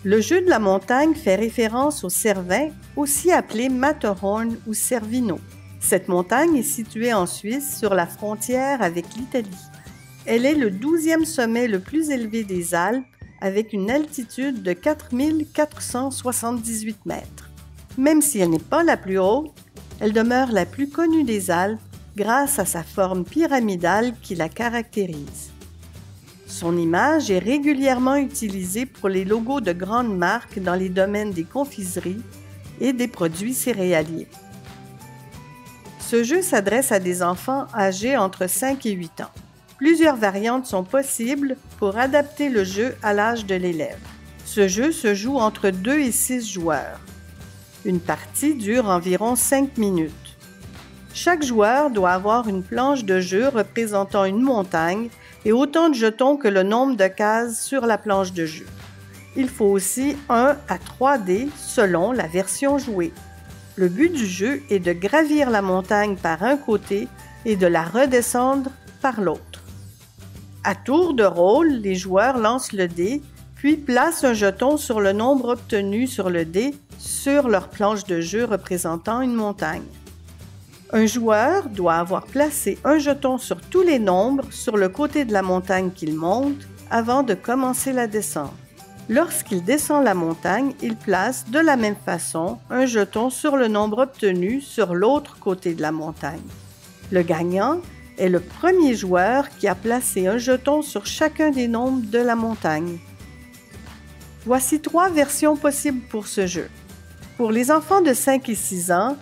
Le jeu de la montagne fait référence au Cervin, aussi appelé Matterhorn ou Cervino. Cette montagne est située en Suisse, sur la frontière avec l'Italie. Elle est le 12e sommet le plus élevé des Alpes, avec une altitude de 4478 mètres. Même si elle n'est pas la plus haute, elle demeure la plus connue des Alpes grâce à sa forme pyramidale qui la caractérise. Son image est régulièrement utilisée pour les logos de grandes marques dans les domaines des confiseries et des produits céréaliers. Ce jeu s'adresse à des enfants âgés entre 5 et 8 ans. Plusieurs variantes sont possibles pour adapter le jeu à l'âge de l'élève. Ce jeu se joue entre 2 et 6 joueurs. Une partie dure environ 5 minutes. Chaque joueur doit avoir une planche de jeu représentant une montagne et autant de jetons que le nombre de cases sur la planche de jeu. Il faut aussi 1 à 3 dés selon la version jouée. Le but du jeu est de gravir la montagne par un côté et de la redescendre par l'autre. À tour de rôle, les joueurs lancent le dé, puis placent un jeton sur le nombre obtenu sur le dé sur leur planche de jeu représentant une montagne. Un joueur doit avoir placé un jeton sur tous les nombres sur le côté de la montagne qu'il monte avant de commencer la descente. Lorsqu'il descend la montagne, il place de la même façon un jeton sur le nombre obtenu sur l'autre côté de la montagne. Le gagnant est le premier joueur qui a placé un jeton sur chacun des nombres de la montagne. Voici 3 versions possibles pour ce jeu. Pour les enfants de 5 et 6 ans,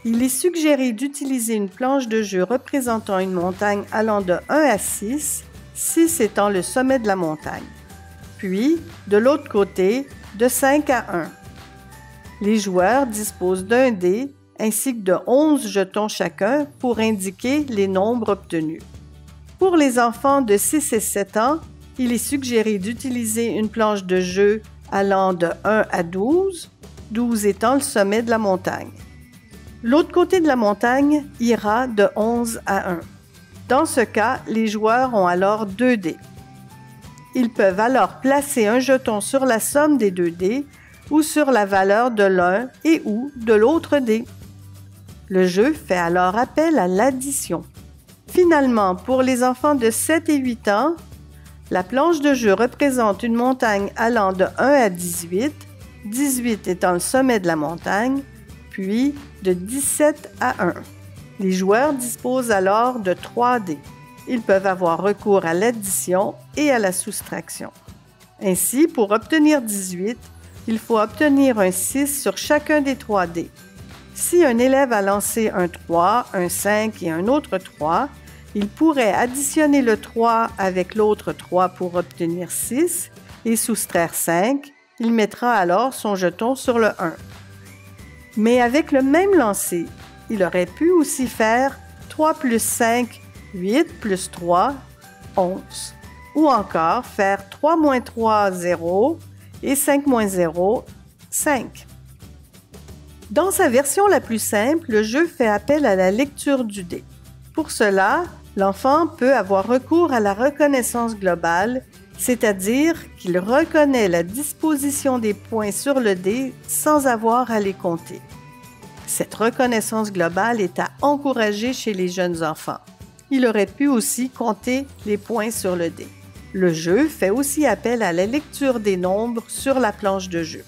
il est suggéré d'utiliser une planche de jeu représentant une montagne allant de 1 à 6, 6 étant le sommet de la montagne. Puis, de l'autre côté, de 5 à 1. Les joueurs disposent d'un dé ainsi que de 11 jetons chacun pour indiquer les nombres obtenus. Pour les enfants de 6 et 7 ans, il est suggéré d'utiliser une planche de jeu allant de 1 à 12, 12 étant le sommet de la montagne. L'autre côté de la montagne ira de 11 à 1. Dans ce cas, les joueurs ont alors 2 dés. Ils peuvent alors placer un jeton sur la somme des 2 dés ou sur la valeur de l'un et ou de l'autre dé. Le jeu fait alors appel à l'addition. Finalement, pour les enfants de 7 et 8 ans, la planche de jeu représente une montagne allant de 1 à 18, 18 étant le sommet de la montagne, puis de 17 à 1. Les joueurs disposent alors de 3 dés. Ils peuvent avoir recours à l'addition et à la soustraction. Ainsi, pour obtenir 18, il faut obtenir un 6 sur chacun des 3 dés. Si un élève a lancé un 3, un 5 et un autre 3, il pourrait additionner le 3 avec l'autre 3 pour obtenir 6 et soustraire 5. Il mettra alors son jeton sur le 1. Mais avec le même lancer, il aurait pu aussi faire 3 plus 5, 8 plus 3, 11. Ou encore faire 3 moins 3, 0 et 5 moins 0, 5. Dans sa version la plus simple, le jeu fait appel à la lecture du dé. Pour cela, l'enfant peut avoir recours à la reconnaissance globale, c'est-à-dire qu'il reconnaît la disposition des points sur le dé sans avoir à les compter. Cette reconnaissance globale est à encourager chez les jeunes enfants. Il aurait pu aussi compter les points sur le dé. Le jeu fait aussi appel à la lecture des nombres sur la planche de jeu.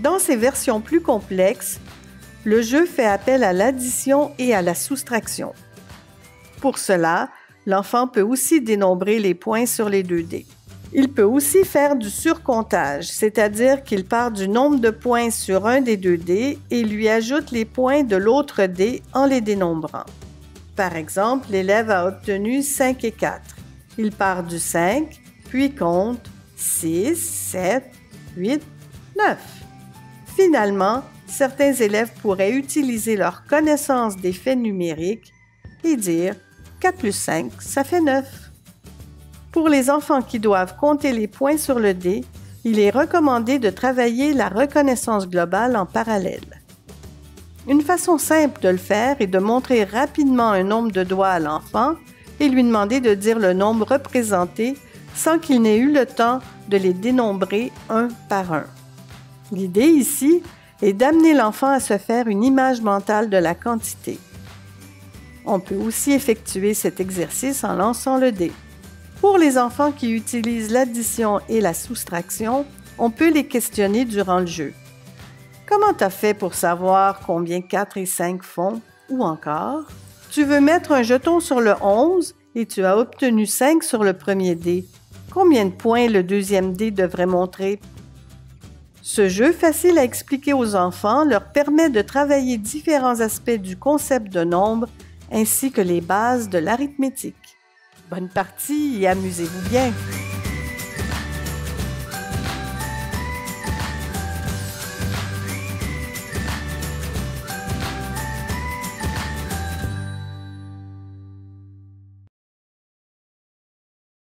Dans ses versions plus complexes, le jeu fait appel à l'addition et à la soustraction. Pour cela, l'enfant peut aussi dénombrer les points sur les 2 dés. Il peut aussi faire du surcomptage, c'est-à-dire qu'il part du nombre de points sur un des 2 dés et lui ajoute les points de l'autre dé en les dénombrant. Par exemple, l'élève a obtenu 5 et 4. Il part du 5, puis compte 6, 7, 8, 9. Finalement, certains élèves pourraient utiliser leur connaissance des faits numériques et dire 4 plus 5, ça fait 9. Pour les enfants qui doivent compter les points sur le dé, il est recommandé de travailler la reconnaissance globale en parallèle. Une façon simple de le faire est de montrer rapidement un nombre de doigts à l'enfant et lui demander de dire le nombre représenté sans qu'il n'ait eu le temps de les dénombrer un par un. L'idée ici est d'amener l'enfant à se faire une image mentale de la quantité. On peut aussi effectuer cet exercice en lançant le dé. Pour les enfants qui utilisent l'addition et la soustraction, on peut les questionner durant le jeu. Comment t'as fait pour savoir combien 4 et 5 font? Ou encore, tu veux mettre un jeton sur le 11 et tu as obtenu 5 sur le premier dé. Combien de points le deuxième dé devrait montrer? Ce jeu facile à expliquer aux enfants leur permet de travailler différents aspects du concept de nombre ainsi que les bases de l'arithmétique. Bonne partie et amusez-vous bien!